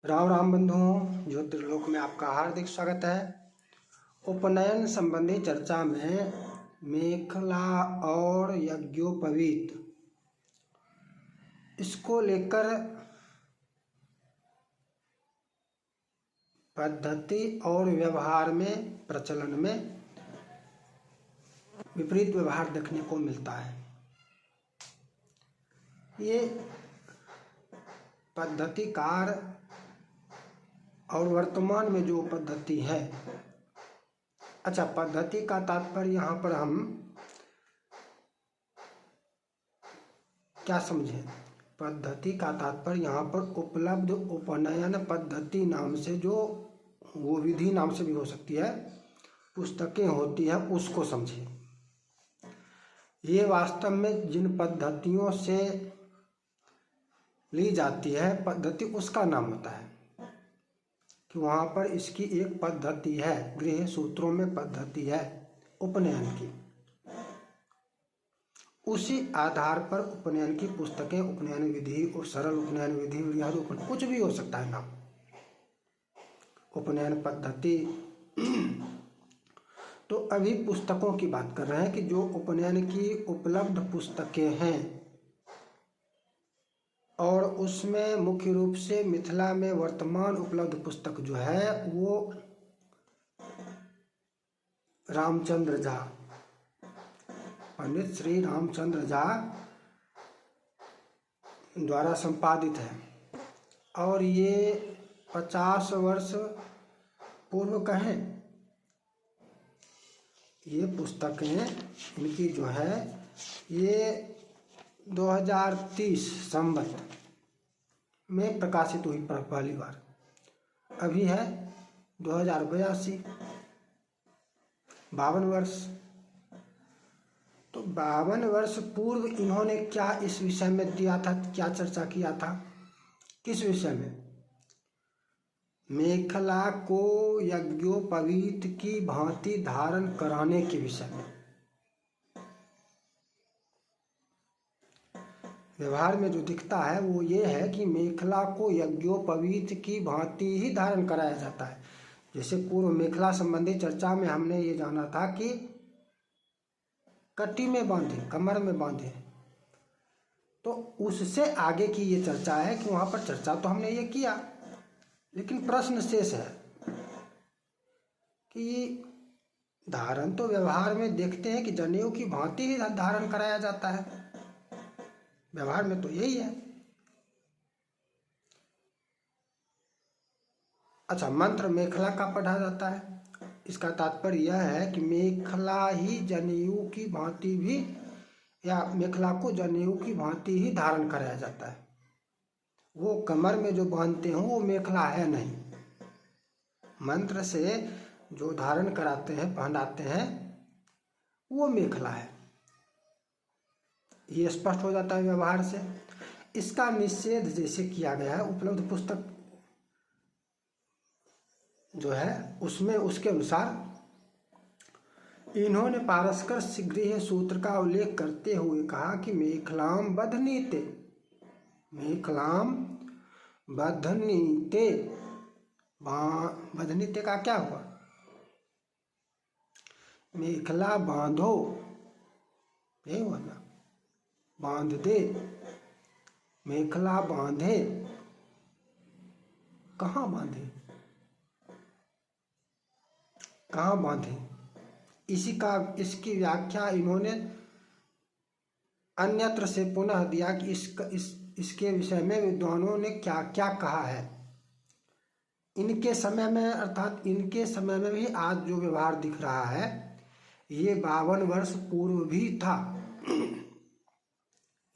राम राम बंधुओं, ज्योतिर्लोक में आपका हार्दिक स्वागत है। उपनयन संबंधी चर्चा में मेखला और यज्ञोपवीत इसको लेकर पद्धति और व्यवहार में प्रचलन में विपरीत व्यवहार देखने को मिलता है। ये पद्धतिकार और वर्तमान में जो पद्धति है, अच्छा, पद्धति का तात्पर्य यहाँ पर हम क्या समझें? पद्धति का तात्पर्य यहाँ पर उपलब्ध उपनयन पद्धति नाम से, जो वो विधि नाम से भी हो सकती है, पुस्तकें होती है, उसको समझें। ये वास्तव में जिन पद्धतियों से ली जाती है पद्धति, उसका नाम होता है कि वहाँ पर इसकी एक पद्धति है, गृह सूत्रों में पद्धति है उपनयन की। उसी आधार पर उपनयन की पुस्तकें, उपनयन विधि और सरल उपनयन विधि, कुछ भी हो सकता है नाम, उपनयन पद्धति। तो अभी पुस्तकों की बात कर रहे हैं कि जो उपनयन की उपलब्ध पुस्तकें हैं, और उसमें मुख्य रूप से मिथिला में वर्तमान उपलब्ध पुस्तक जो है वो रामचंद्र झा, पंडित श्री रामचंद्र झा द्वारा संपादित है। और ये 50 वर्ष पूर्व कहें, ये पुस्तकें इनकी जो है ये 2030 संवत में प्रकाशित हुई पहली बार। अभी है 2082, 52 वर्ष। तो 52 वर्ष पूर्व इन्होंने क्या इस विषय में दिया था, क्या चर्चा किया था? किस विषय में? मेखला को यज्ञोपवीत की भांति धारण कराने के विषय में। व्यवहार में जो दिखता है वो ये है कि मेखला को यज्ञोपवीत की भांति ही धारण कराया जाता है। जैसे पूर्व मेखला संबंधी चर्चा में हमने ये जाना था कि कटी में बांधे, कमर में बांधे, तो उससे आगे की ये चर्चा है कि वहाँ पर चर्चा तो हमने ये किया, लेकिन प्रश्न शेष है कि धारण तो व्यवहार में देखते हैं कि जनेऊ की भांति ही धारण कराया जाता है, व्यवहार में तो यही है। अच्छा, मंत्र मेखला का पढ़ा जाता है, इसका तात्पर्य यह है कि मेखला ही जनेऊ की भांति भी, या मेखला को जनेऊ की भांति ही धारण कराया जाता है। वो कमर में जो बांधते हैं वो मेखला है नहीं, मंत्र से जो धारण कराते हैं, पहनाते हैं, वो मेखला है। ये स्पष्ट हो जाता है व्यवहार से। इसका निषेध जैसे किया गया है उपलब्ध पुस्तक जो है उसमें, उसके अनुसार इन्होंने पारस्कर गृह सूत्र का उल्लेख करते हुए कहा कि मेखलाम बधनीते, मेखलाम बधनीते, बधनीते का क्या हुआ? मेखला बांधो, यही हुआ ना, बांध दे, मेखला बांधे, कहाँ बांधे, कहाँ बांधे? इसकी व्याख्या इन्होंने अन्यत्र से पुनः दिया कि इसके विषय में विद्वानों ने क्या क्या कहा है। इनके समय में, अर्थात इनके समय में भी आज जो व्यवहार दिख रहा है ये 52 वर्ष पूर्व भी था।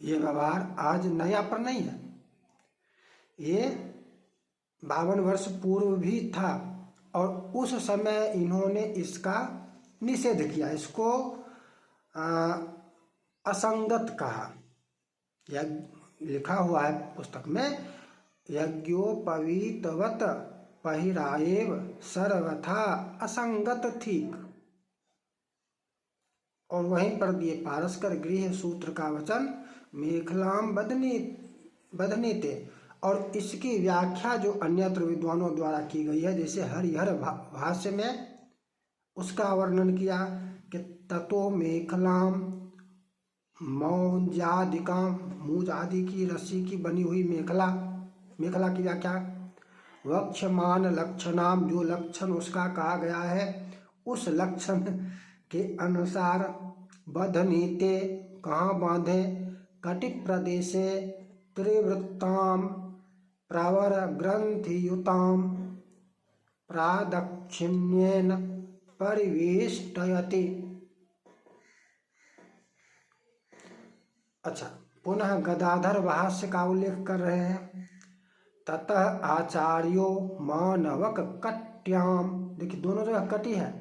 ये व्यवहार आज नया पर नहीं है, ये 52 वर्ष पूर्व भी था, और उस समय इन्होंने इसका निषेध किया, इसको असंगत कहा। लिखा हुआ है पुस्तक में, यज्ञोपवीतवत पहिराएव सर्वथा असंगत ठीक। और वहीं पर दिए पारस्कर गृह सूत्र का वचन, मेखलाम बधनीते, और इसकी व्याख्या जो अन्यत्र विद्वानों द्वारा की गई है, जैसे हरिहर भाष्य में उसका वर्णन किया कि ततो मेखलाम मौजादिकाम, मूज आदि की रस्सी की बनी हुई मेखला, मेखला की व्याख्या वक्षमान लक्षणाम, जो लक्षण उसका कहा गया है उस लक्षण के अनुसार बधनीते, कहाँ बांधे, कटि प्रदेशे त्रिवृत्ताम प्रवर ग्रंथियुताम प्रादक्षिण्येन परिवेष्टयति। अच्छा, पुनः गदाधर भाष्य का उल्लेख कर रहे हैं। ततः आचार्यो मानवक कट्याम, देखिए दोनों जगह कटी है,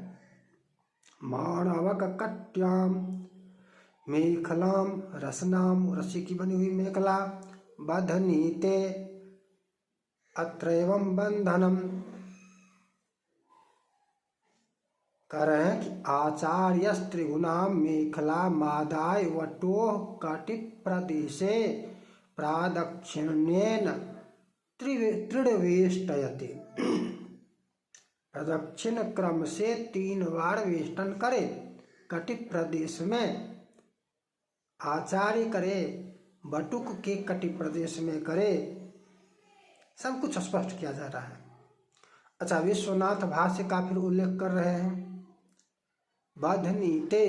मानवक कट्याम मेखलाम रसनाम, रस्सी की बनी हुई मेखला, बधनीते अत्रैवं बंधनम, कह रहे हैं कि आचार्यस्त्रिगुणाम मेखला मादाय वटो कटि प्रदेशे प्रादक्षिण्येन त्रिवेष्टयति, प्रदक्षिण क्रम से 3 बार वेष्टन करे, कटि प्रदेश में आचार्य करे, बटुक के कटि प्रदेश में करे, सब कुछ स्पष्ट किया जा रहा है। अच्छा, विश्वनाथ भाष्य का फिर उल्लेख कर रहे हैं। बधनीते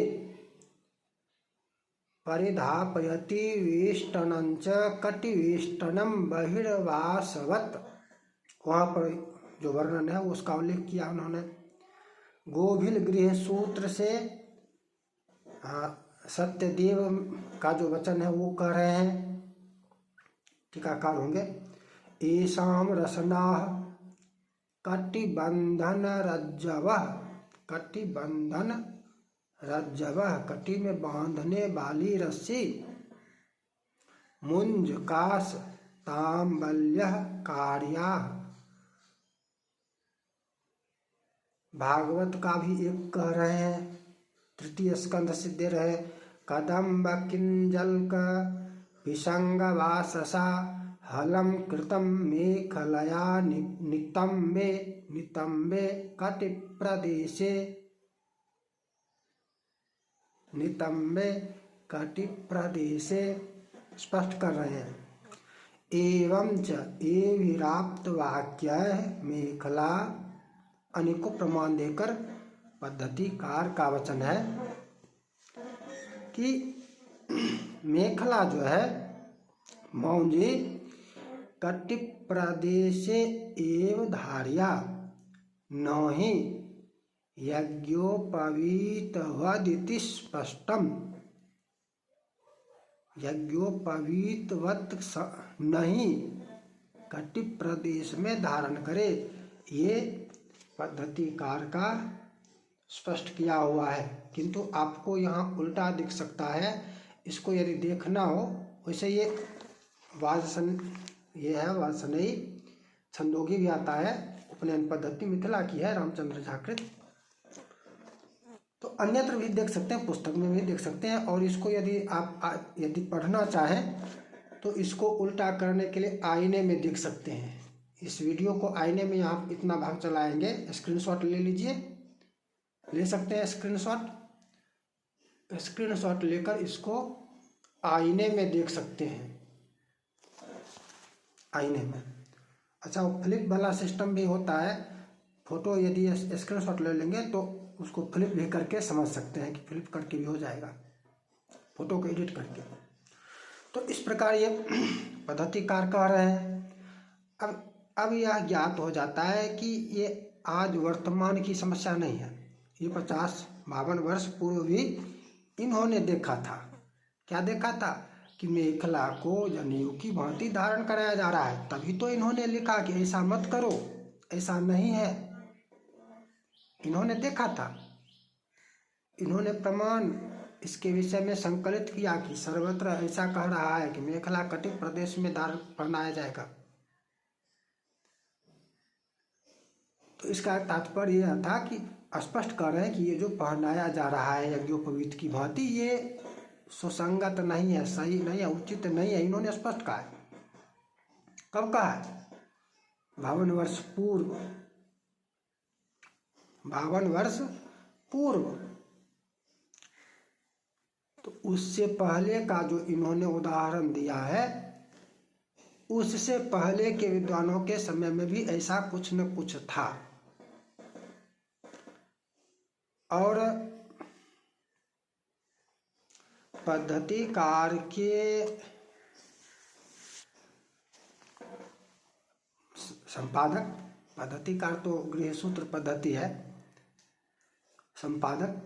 परिधापयति वेष्टनंच कटिवेष्टनम बहिर्वासवत, वहाँ पर जो वर्णन है उसका उल्लेख किया उन्होंने। गोभिल गृह सूत्र से सत्यदेव का जो वचन है वो कह रहे हैं, टीकाकार होंगे, एषाम रसनाः कटिबंधन रज्जवः, कटिबंधन रज्जवः, कटी में बांधने वाली रस्सी, मुंज काश तांबल्य कार्याः, भागवत का भी एक कह रहे हैं, 3 स्कंध से दे रहे, कदम्ब किंजल्क विसंग वाससा हलम कृतम मेखलया नितंबे, नितंबे कटि प्रदेशे, नितंबे कटि प्रदेशे, स्पष्ट कर रहे हैं। एवं च एविराप्त वाक्य मेखला, अनेकों प्रमाण देकर पद्धतिकार का वचन है कि मेखला जो है मौंजी कटि प्रदेशे एव धार्या नहि यज्ञोपवीतवदिति स्पष्टम, यज्ञोपवीतवत नहीं कटि प्रदेश में धारण करे, ये पद्धतिकार का स्पष्ट किया हुआ है। किंतु आपको यहाँ उल्टा दिख सकता है, इसको यदि देखना हो वैसे ये वाजसन, ये है वाजसनेयी छंदोगी भी आता है, उपनयन पद्धति मिथिला की है, रामचंद्र झाकृत, तो अन्यत्र भी देख सकते हैं, पुस्तक में भी देख सकते हैं। और इसको यदि आप यदि पढ़ना चाहें तो इसको उल्टा करने के लिए आईने में देख सकते हैं। इस वीडियो को आईने में आप इतना भाग चलाएंगे, स्क्रीनशॉट ले लीजिए, ले सकते हैं स्क्रीनशॉट, स्क्रीनशॉट लेकर इसको आईने में देख सकते हैं, आईने में। अच्छा, वो फ्लिप वाला सिस्टम भी होता है, फोटो यदि स्क्रीनशॉट ले लेंगे तो उसको फ्लिप भी करके समझ सकते हैं कि फ्लिप करके भी हो जाएगा, फोटो को एडिट करके। तो इस प्रकार ये पद्धतिकार कह रहे हैं। अब यह ज्ञात हो जाता है कि ये आज वर्तमान की समस्या नहीं है, ये 50-52 वर्ष पूर्व भी इन्होंने देखा था। क्या देखा था कि मेखला को जनेऊ की भांति धारण कराया जा रहा है, तभी तो इन्होंने लिखा कि ऐसा मत करो, ऐसा नहीं है। इन्होंने देखा था, इन्होंने प्रमाण इसके विषय में संकलित किया कि सर्वत्र ऐसा कह रहा है कि मेखला कटि प्रदेश में धारण पहनाया जाएगा। तो इसका तात्पर्य यह था कि स्पष्ट कर रहे हैं कि ये जो पहनाया जा रहा है यज्ञोपवीत की भांति, ये सुसंगत नहीं है, सही नहीं है, उचित नहीं है, इन्होंने स्पष्ट कहा है। कब का है? 52 वर्ष पूर्व, 52 वर्ष पूर्व। तो उससे पहले का जो इन्होंने उदाहरण दिया है, उससे पहले के विद्वानों के समय में भी ऐसा कुछ न कुछ था। और पद्धतिकार के संपादक, पद्धतिकार तो गृहसूत्र पद्धति है, संपादक,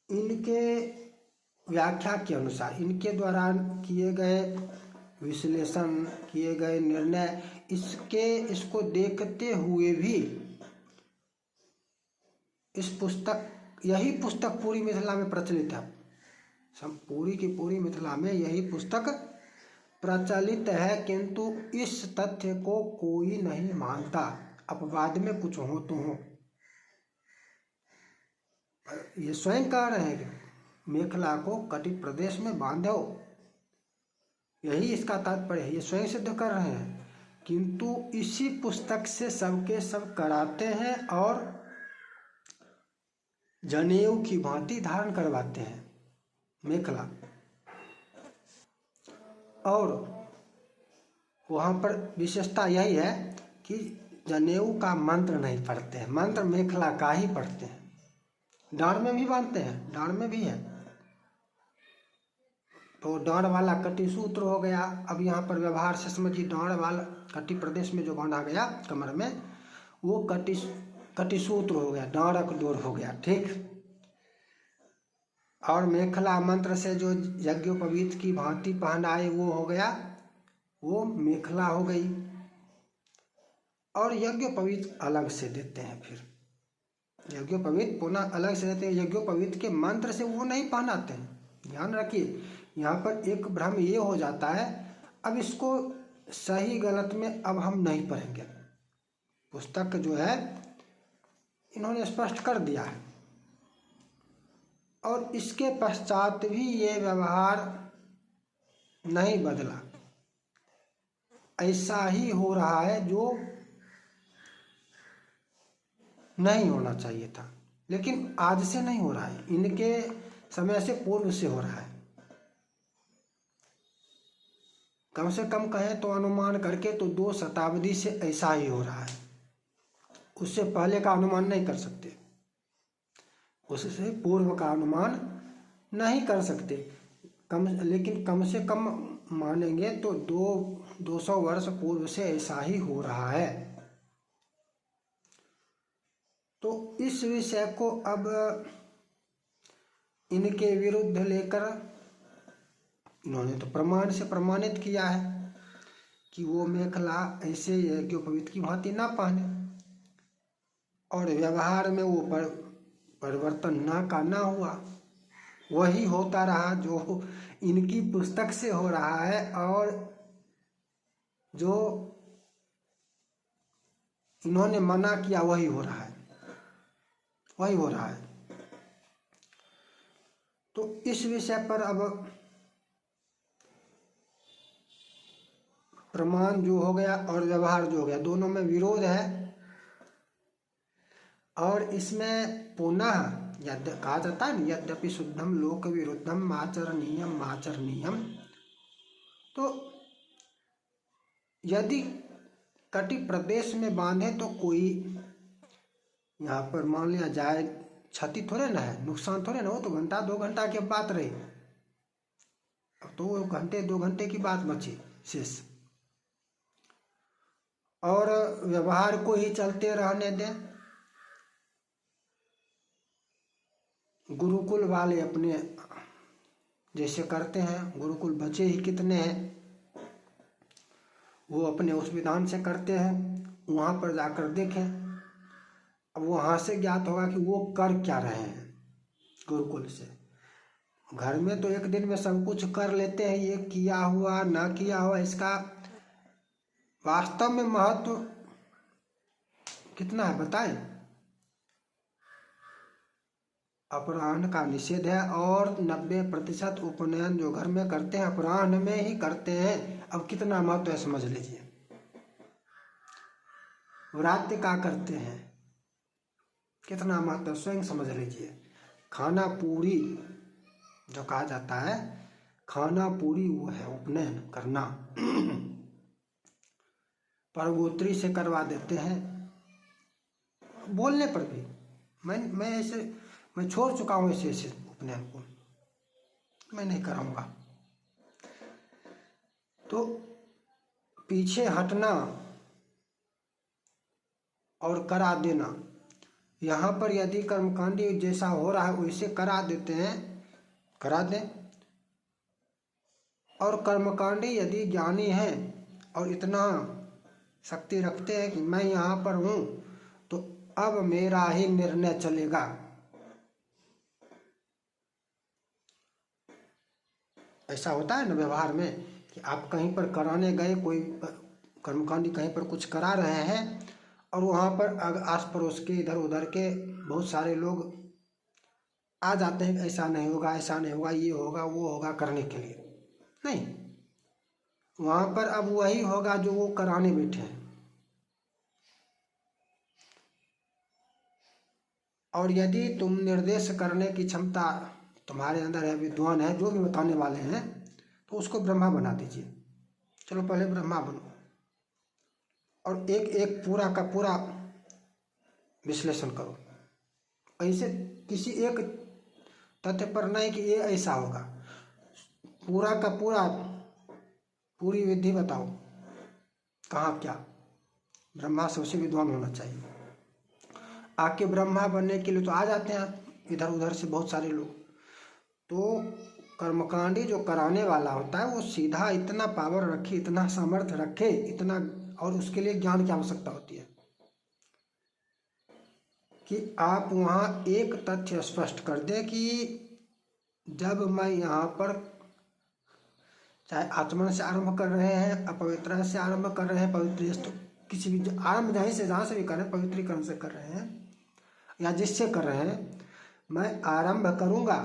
इनके व्याख्या के अनुसार, इनके द्वारा किए गए विश्लेषण, किए गए निर्णय, इसको देखते हुए भी इस पुस्तक, यही पुस्तक पूरी मिथिला में प्रचलित है। पूरी की पूरी मिथिला में यही पुस्तक प्रचलित है, किंतु इस तथ्य को कोई नहीं मानता। अपवाद में कुछ हो तो हो। ये स्वयं कह रहे हैं कि मेखला को कटि प्रदेश में बांधो, यही इसका तात्पर्य है। ये स्वयं सिद्ध कर रहे हैं, किंतु इसी पुस्तक से सबके सब कराते हैं और जनेऊ की भांति धारण करवाते हैं मेखला। और वहाँ पर विशेषता यही है कि जनेऊ का मंत्र नहीं पढ़ते हैं, मंत्र मेखला का ही पढ़ते हैं। डांड में भी बांधते हैं, डांड में भी है, तो डांड वाला कटी सूत्र हो गया। अब यहाँ पर व्यवहार से समझिए, डांड वाला कटी प्रदेश में जो बांधा गया कमर में, वो कटी सूत्र हो गया, डांडक डोर हो गया, ठीक। और मेखला मंत्र से जो यज्ञोपवीत की भांति पहनाए वो हो गया, वो मेखला हो गई। और यज्ञोपवीत अलग से देते हैं, फिर यज्ञोपवीत पुनः अलग से देते हैं। यज्ञोपवीत के मंत्र से वो नहीं पहनाते हैं। ध्यान रखिए, यहाँ पर एक भ्रम ये हो जाता है। अब इसको सही गलत में अब हम नहीं पढ़ेंगे, पुस्तक जो है इन्होंने स्पष्ट कर दिया है। और इसके पश्चात भी ये व्यवहार नहीं बदला, ऐसा ही हो रहा है जो नहीं होना चाहिए था। लेकिन आज से नहीं हो रहा है, इनके समय से पूर्व से हो रहा है। कम से कम कहें तो अनुमान करके तो 2 शताब्दी से ऐसा ही हो रहा है। उससे पहले का अनुमान नहीं कर सकते, उससे पूर्व का अनुमान नहीं कर सकते। लेकिन कम से कम मानेंगे तो 200 वर्ष पूर्व से ऐसा ही हो रहा है। तो इस विषय को अब इनके विरुद्ध लेकर इन्होंने तो प्रमाण से प्रमाणित किया है कि वो मेखला ऐसे यज्ञोपवीत की भांति ना पहने, और व्यवहार में वो परिवर्तन ना हुआ, वही होता रहा जो इनकी पुस्तक से हो रहा है, और जो इन्होंने मना किया वही हो रहा है, वही हो रहा है। तो इस विषय पर अब प्रमाण जो हो गया और व्यवहार जो हो गया, दोनों में विरोध है। और इसमें पुनः कहा जाता है, यद्यपि शुद्धम लोक विरुद्धम आचरणीयम। तो यदि कटि प्रदेश में बांधे तो कोई यहाँ पर मान लिया जाए क्षति थोड़े ना है, नुकसान थोड़े ना हो, तो 1-2 घंटा की बात रही। अब तो 1-2 घंटे की बात बची शेष, और व्यवहार को ही चलते रहने दें। गुरुकुल वाले अपने जैसे करते हैं, गुरुकुल बचे ही कितने हैं, वो अपने उस विधान से करते हैं। वहाँ पर जाकर देखें, अब वहाँ से ज्ञात होगा कि वो कर क्या रहे हैं। गुरुकुल से घर में तो एक दिन में सब कुछ कर लेते हैं, ये किया हुआ ना किया हुआ, इसका वास्तव में महत्व कितना है बताएं। अपराह्न का निषेध है और 90% उपनयन जो घर में करते हैं अपराह्न में ही करते हैं। अब कितना महत्व है समझ लीजिए। व्रात्य का करते हैं, कितना महत्व स्वयं समझ लीजिए। खाना पूरी जो कहा जाता है, खाना पूरी वो है उपनयन करना। परगोत्री से करवा देते हैं, बोलने पर भी मैं छोड़ चुका हूँ ऐसे उपनयन को, मैं नहीं कराऊंगा। तो पीछे हटना और करा देना, यहाँ पर यदि कर्मकांडी जैसा हो रहा है वैसे करा देते हैं, करा दें। और कर्मकांडी यदि ज्ञानी है और इतना शक्ति रखते हैं कि मैं यहाँ पर हूँ तो अब मेरा ही निर्णय चलेगा, ऐसा होता है ना व्यवहार में कि आप कहीं पर कराने गए, कोई कर्मकांडी कहीं पर कुछ करा रहे हैं और वहाँ पर आस पड़ोस के इधर उधर के बहुत सारे लोग आ जाते हैं, ऐसा नहीं होगा, ऐसा नहीं होगा, ये होगा वो होगा करने के लिए। नहीं, वहाँ पर अब वही होगा जो वो कराने बैठे हैं। और यदि तुम निर्देश करने की क्षमता तुम्हारे अंदर है, विद्वान है, जो भी बताने वाले हैं, तो उसको ब्रह्मा बना दीजिए। चलो पहले ब्रह्मा बनो और एक एक पूरा का पूरा विश्लेषण करो। ऐसे किसी एक तथ्य पर नहीं कि ये ऐसा होगा, पूरा का पूरा पूरी विधि बताओ, कहाँ क्या। ब्रह्मा सबसे विद्वान होना चाहिए। आके ब्रह्मा बनने के लिए तो आ जाते हैं इधर उधर से बहुत सारे लोग। तो कर्मकांडी जो कराने वाला होता है वो सीधा इतना पावर रखे, इतना सामर्थ्य रखे, इतना, और उसके लिए ज्ञान की आवश्यकता होती है कि आप वहाँ एक तथ्य स्पष्ट कर दें कि जब मैं यहाँ पर चाहे आचमन से आरंभ कर रहे हैं, अपवित्र से आरंभ कर रहे हैं, पवित्र किसी भी आरंभ जहाँ से भी कर रहे हैं, पवित्रीकरण से कर रहे हैं या जिससे कर रहे हैं, मैं आरंभ करूँगा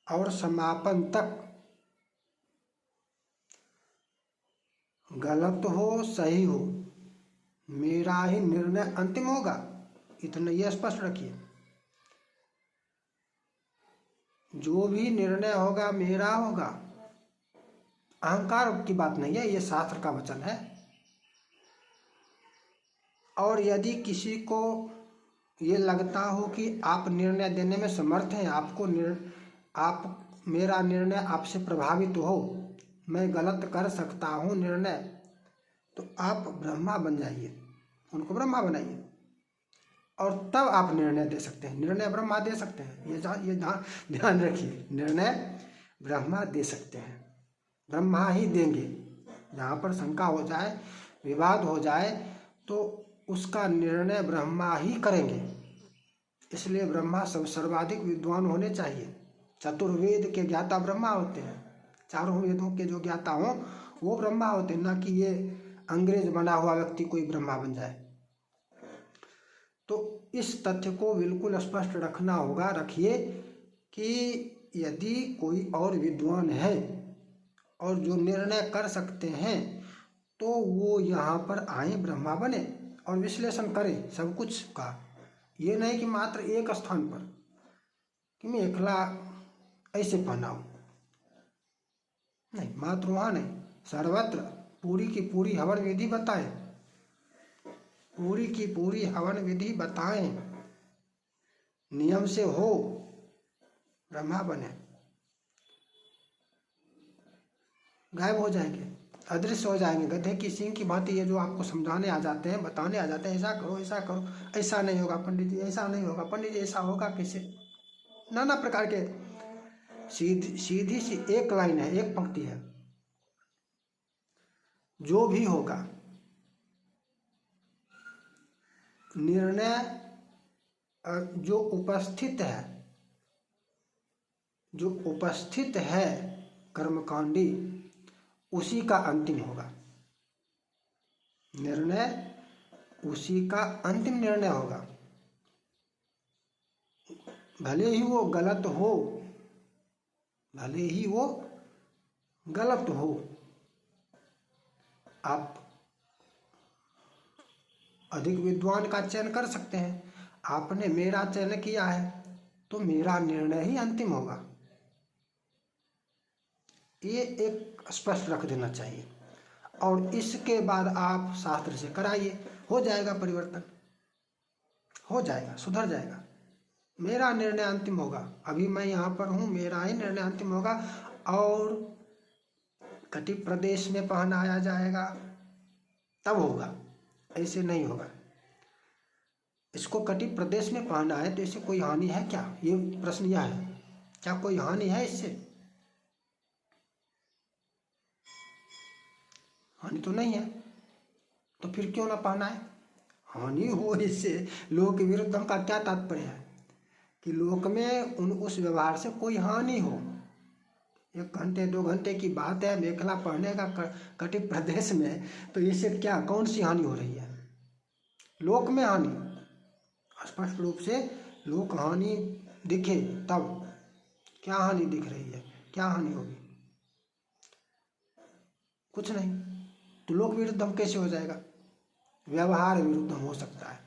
और समापन तक गलत हो सही हो मेरा ही निर्णय अंतिम होगा, इतना ये स्पष्ट रखिए। जो भी निर्णय होगा मेरा होगा, अहंकार की बात नहीं है, ये शास्त्र का वचन है। और यदि किसी को ये लगता हो कि आप निर्णय देने में समर्थ हैं, आप मेरा निर्णय आपसे प्रभावित हो, मैं गलत कर सकता हूँ निर्णय, तो आप ब्रह्मा बन जाइए, उनको ब्रह्मा बनाइए और तब आप निर्णय दे सकते हैं। निर्णय ब्रह्मा दे सकते हैं, ये ध्यान रखिए, निर्णय ब्रह्मा दे सकते हैं, ब्रह्मा ही देंगे। जहाँ पर शंका हो जाए, विवाद हो जाए, तो उसका निर्णय ब्रह्मा ही करेंगे। इसलिए ब्रह्मा सब सर्वाधिक विद्वान होने चाहिए। चतुर्वेद के ज्ञाता ब्रह्मा होते हैं, चारों वेदों के जो ज्ञाता हों वो ब्रह्मा होते हैं, ना कि ये अंग्रेज बना हुआ व्यक्ति कोई ब्रह्मा बन जाए। तो इस तथ्य को बिल्कुल स्पष्ट रखना होगा। रखिए कि यदि कोई और विद्वान है और जो निर्णय कर सकते हैं तो वो यहाँ पर आए, ब्रह्मा बने और विश्लेषण करें सब कुछ का। ये नहीं कि मात्र एक स्थान पर कि मैं एकला ऐसे पहना हूँ, नहीं, मात्र वहाँ नहीं, सर्वत्र पूरी की पूरी हवन विधि बताएं, पूरी की पूरी हवन विधि बताएं, नियम से हो, ब्रह्मा बने। गायब हो जाएंगे, अदृश्य हो जाएंगे, गधे की सींग की भांति। ये जो आपको समझाने आ जाते हैं, बताने आ जाते हैं, ऐसा करो, ऐसा करो, ऐसा नहीं होगा पंडित जी, ऐसा नहीं होगा पंडित जी, ऐसा होगा कैसे, नाना प्रकार के। सीधी सी एक लाइन है, एक पंक्ति है, जो भी होगा निर्णय जो उपस्थित है कर्मकांडी उसी का अंतिम होगा। निर्णय उसी का अंतिम निर्णय होगा। भले ही वो गलत हो, भले ही वो गलत हो, आप अधिक विद्वान का चयन कर सकते हैं। आपने मेरा चयन किया है तो मेरा निर्णय ही अंतिम होगा, ये एक स्पष्ट रख देना चाहिए। और इसके बाद आप शास्त्र से कराइए, हो जाएगा परिवर्तन, हो जाएगा, सुधर जाएगा। मेरा निर्णय अंतिम होगा, अभी मैं यहाँ पर हूँ, मेरा ही निर्णय अंतिम होगा। और कटी प्रदेश में पहनाया जाएगा तब होगा, ऐसे नहीं होगा। इसको कटी प्रदेश में पहना है तो इससे कोई हानि है क्या, ये प्रश्न यह है, क्या कोई हानि है इससे? हानि तो नहीं है, तो फिर क्यों ना पहना है? हानि हो इससे, लोक विरुद्धम का क्या तात्पर्य है कि लोक में उस व्यवहार से कोई हानि हो। 1 घंटे 2 घंटे की बात है मेखला पहनने का कटी प्रदेश में, तो इससे क्या, कौन सी हानि हो रही है? लोक में हानि, स्पष्ट रूप से लोक हानि दिखे तब। क्या हानि दिख रही है, क्या हानि होगी? कुछ नहीं। तो लोक विरुद्धम कैसे हो जाएगा? व्यवहार विरुद्धम हो सकता है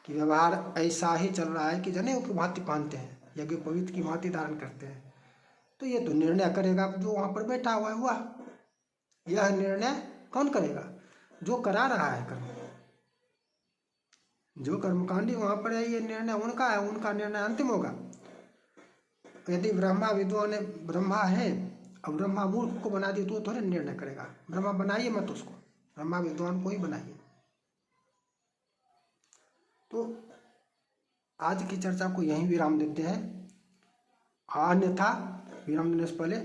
कि व्यवहार ऐसा ही चल रहा है कि जनेऊ की भांति पहनते हैं, यज्ञ पवित्र की भांति धारण करते हैं, तो ये तो निर्णय करेगा जो वहाँ पर बैठा हुआ है। हुआ यह निर्णय कौन करेगा? जो करा रहा है कर्म, जो कर्मकांडी वहाँ पर है, ये निर्णय उनका है, उनका निर्णय अंतिम होगा। यदि ब्रह्मा विद्वान ब्रह्मा है, अब ब्रह्मा मूर्ख को बना दिए तो थोड़े निर्णय करेगा। ब्रह्मा बनाइए मत उसको, ब्रह्मा विद्वान को ही बनाइए। तो आज की चर्चा को यहीं विराम देते हैं। अन्यथा विराम देने से पहले,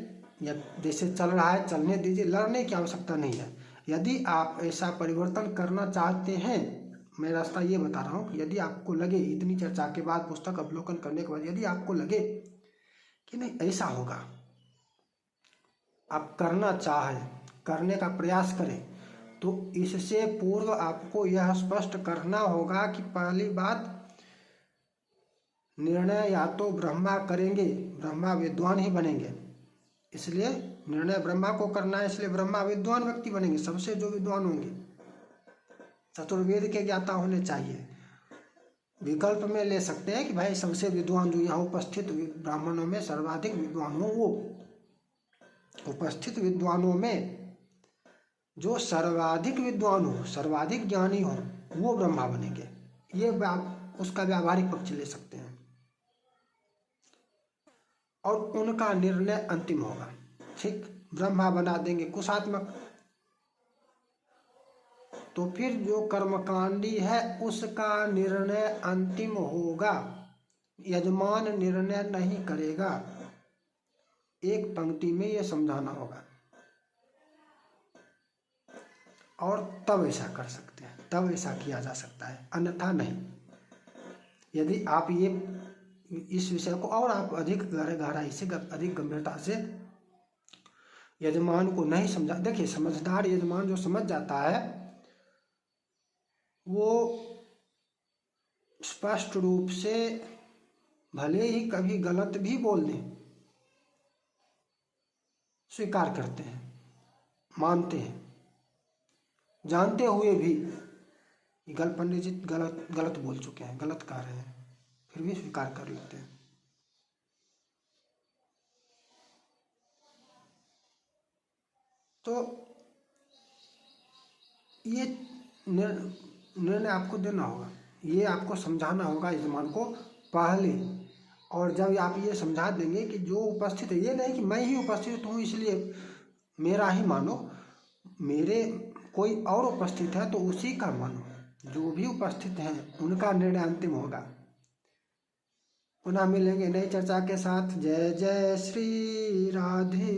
या जैसे चल रहा है चलने दीजिए, लड़ने की आवश्यकता नहीं है। यदि आप ऐसा परिवर्तन करना चाहते हैं, मैं रास्ता ये बता रहा हूँ कि यदि आपको लगे इतनी चर्चा के बाद, पुस्तक अवलोकन करने के बाद, यदि आपको लगे कि नहीं ऐसा होगा, आप करना चाहें, करने का प्रयास करें, तो इससे पूर्व आपको यह स्पष्ट करना होगा कि पहली बात, निर्णय या तो ब्रह्मा करेंगे, ब्रह्मा विद्वान ही बनेंगे, इसलिए निर्णय ब्रह्मा को करना है, इसलिए ब्रह्मा विद्वान व्यक्ति बनेंगे, सबसे जो विद्वान होंगे, चतुर्वेद के ज्ञाता होने चाहिए। विकल्प में ले सकते हैं कि भाई सबसे विद्वान जो यहाँ उपस्थित ब्राह्मणों में सर्वाधिक विद्वान हो, वो उपस्थित विद्वानों में जो सर्वाधिक विद्वान हो, सर्वाधिक ज्ञानी हो, वो ब्रह्मा बनेंगे। ये उसका व्यावहारिक पक्ष ले सकते हैं, और उनका निर्णय अंतिम होगा। ठीक, ब्रह्मा बना देंगे कुशात्मक, तो फिर जो कर्मकांडी है उसका निर्णय अंतिम होगा, यजमान निर्णय नहीं करेगा। एक पंक्ति में यह समझाना होगा, और तब ऐसा कर सकते हैं, तब ऐसा किया जा सकता है, अन्यथा नहीं। यदि आप ये इस विषय को और आप अधिक गहराई से, अधिक गंभीरता से यजमान को नहीं समझा, देखिए समझदार यजमान जो समझ जाता है वो स्पष्ट रूप से, भले ही कभी गलत भी बोल दें, स्वीकार करते हैं, मानते हैं, जानते हुए भी पंडित जी गलत बोल चुके हैं, गलत कह रहे हैं, फिर भी स्वीकार कर लेते हैं। तो ये निर्णय आपको देना होगा, ये आपको समझाना होगा यजमान को पहले। और जब आप ये समझा देंगे कि जो उपस्थित है, ये नहीं कि मैं ही उपस्थित हूँ इसलिए मेरा ही मानो, मेरे कोई और उपस्थित है तो उसी का मानो, जो भी उपस्थित हैं उनका निर्णय अंतिम होगा। पुनः मिलेंगे नई चर्चा के साथ। जय जय श्री राधे।